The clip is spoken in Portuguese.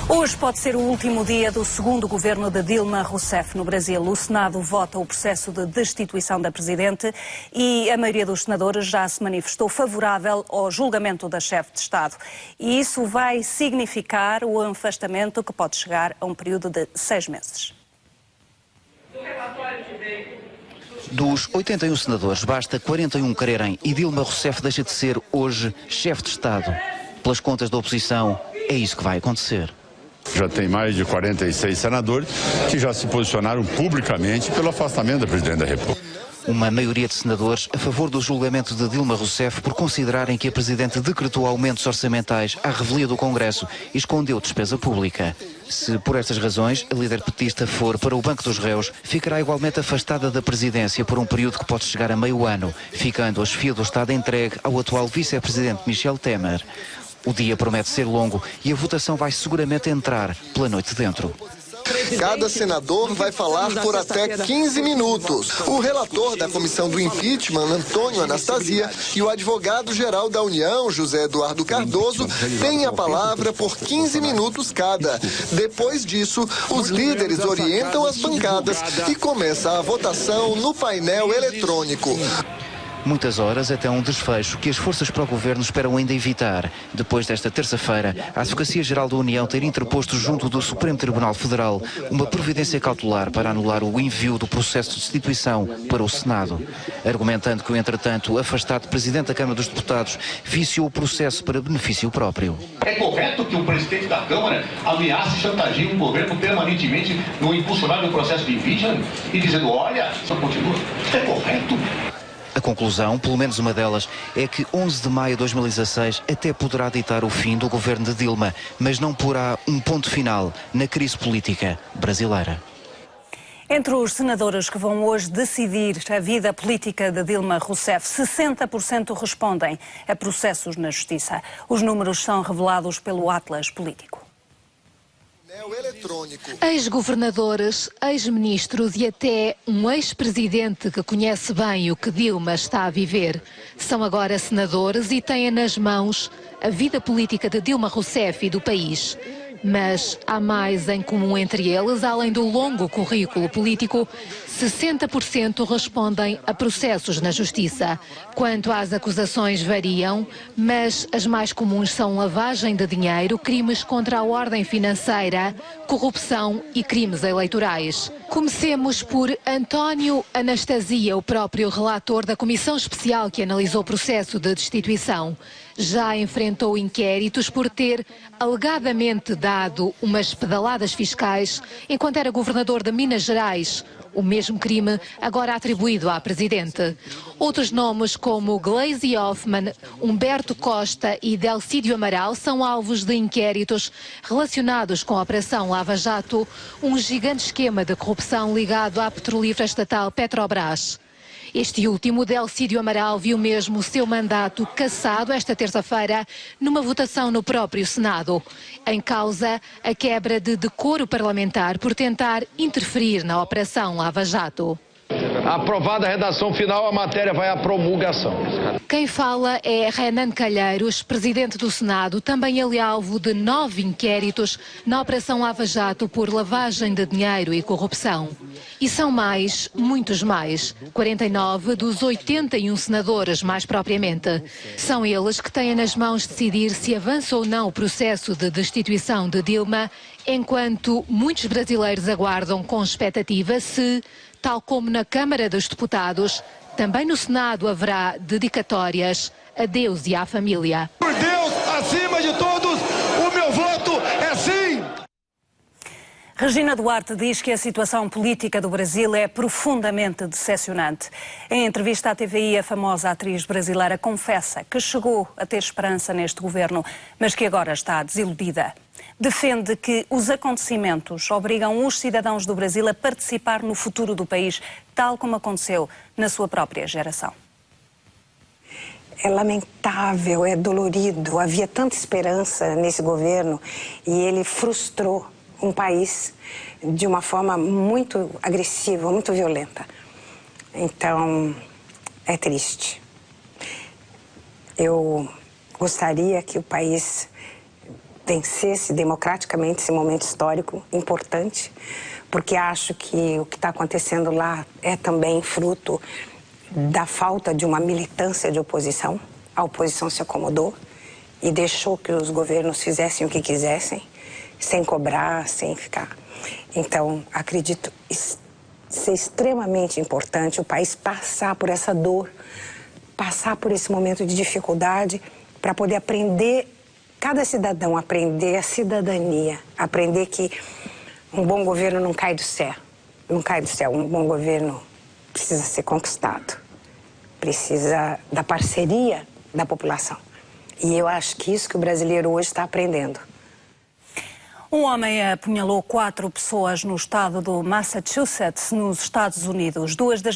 Hoje pode ser o último dia do segundo governo de Dilma Rousseff no Brasil. O Senado vota o processo de destituição da Presidente e a maioria dos senadores já se manifestou favorável ao julgamento da chefe de Estado. E isso vai significar o afastamento que pode chegar a um período de 6 meses. Dos 81 senadores, basta 41 quererem e Dilma Rousseff deixa de ser hoje chefe de Estado. Pelas contas da oposição, é isso que vai acontecer. Já tem mais de 46 senadores que já se posicionaram publicamente pelo afastamento da Presidente da República. Uma maioria de senadores a favor do julgamento de Dilma Rousseff por considerarem que a Presidente decretou aumentos orçamentais à revelia do Congresso e escondeu despesa pública. Se por estas razões a líder petista for para o banco dos réus, ficará igualmente afastada da presidência por um período que pode chegar a meio ano, ficando a chefia do Estado entregue ao atual vice-presidente Michel Temer. O dia promete ser longo e a votação vai seguramente entrar pela noite dentro. Cada senador vai falar por até 15 minutos. O relator da comissão do impeachment, Antônio Anastasia, e o advogado-geral da União, José Eduardo Cardoso, têm a palavra por 15 minutos cada. Depois disso, os líderes orientam as bancadas e começa a votação no painel eletrônico. Muitas horas até um desfecho que as forças para o governo esperam ainda evitar. Depois desta terça-feira, a Advocacia-Geral da União ter interposto junto do Supremo Tribunal Federal uma providência cautelar para anular o envio do processo de destituição para o Senado, argumentando que o, entretanto, afastado Presidente da Câmara dos Deputados viciou o processo para benefício próprio. É correto que o presidente da Câmara ameace e chantageie um governo permanentemente no impulsionar do processo de impeachment e dizendo, olha, só continua. Isso é correto? A conclusão, pelo menos uma delas, é que 11 de maio de 2016 até poderá ditar o fim do governo de Dilma, mas não porá um ponto final na crise política brasileira. Entre os senadores que vão hoje decidir a vida política de Dilma Rousseff, 60% respondem a processos na Justiça. Os números são revelados pelo Atlas Político. Ex-governadores, ex-ministros e até um ex-presidente que conhece bem o que Dilma está a viver são agora senadores e têm nas mãos a vida política de Dilma Rousseff e do país. Mas há mais em comum entre eles, além do longo currículo político, 60% respondem a processos na Justiça. Quanto às acusações variam, mas as mais comuns são lavagem de dinheiro, crimes contra a ordem financeira, corrupção e crimes eleitorais. Comecemos por António Anastasia, o próprio relator da Comissão Especial que analisou o processo de destituição. Já enfrentou inquéritos por ter alegadamente dado umas pedaladas fiscais enquanto era governador de Minas Gerais. O mesmo crime agora atribuído à Presidente. Outros nomes como Gleisi Hoffmann, Humberto Costa e Delcídio Amaral são alvos de inquéritos relacionados com a Operação Lava Jato, um gigante esquema de corrupção ligado à petrolífera estatal Petrobras. Este último, Delcídio Amaral, viu mesmo o seu mandato cassado esta terça-feira numa votação no próprio Senado. Em causa, a quebra de decoro parlamentar por tentar interferir na Operação Lava Jato. Aprovada a redação final, a matéria vai à promulgação. Quem fala é Renan Calheiros, presidente do Senado, também ele alvo de 9 inquéritos na Operação Lava Jato por lavagem de dinheiro e corrupção. E são mais, muitos mais, 49 dos 81 senadores, mais propriamente. São eles que têm nas mãos decidir se avança ou não o processo de destituição de Dilma, enquanto muitos brasileiros aguardam com expectativa se, tal como na Câmara dos Deputados, também no Senado haverá dedicatórias a Deus e à família. Por Deus, acima de todos, o meu voto é sim! Regina Duarte diz que a situação política do Brasil é profundamente decepcionante. Em entrevista à TVI, a famosa atriz brasileira confessa que chegou a ter esperança neste governo, mas que agora está desiludida. Defende que os acontecimentos obrigam os cidadãos do Brasil a participar no futuro do país, tal como aconteceu na sua própria geração. É lamentável, é dolorido. Havia tanta esperança nesse governo e ele frustrou um país de uma forma muito agressiva, muito violenta. Então, é triste. Eu gostaria que o país vencesse democraticamente esse momento histórico importante, porque acho que o que está acontecendo lá é também fruto da falta de uma militância de oposição. A oposição se acomodou e deixou que os governos fizessem o que quisessem, sem cobrar, sem ficar. Então, acredito ser extremamente importante o país passar por essa dor, passar por esse momento de dificuldade, para poder aprender, cada cidadão aprender a cidadania, aprender que um bom governo não cai do céu, não cai do céu, um bom governo precisa ser conquistado, precisa da parceria da população. E eu acho que isso que o brasileiro hoje está aprendendo. Um homem apunhalou 4 pessoas no estado do Massachusetts, nos Estados Unidos. 2 das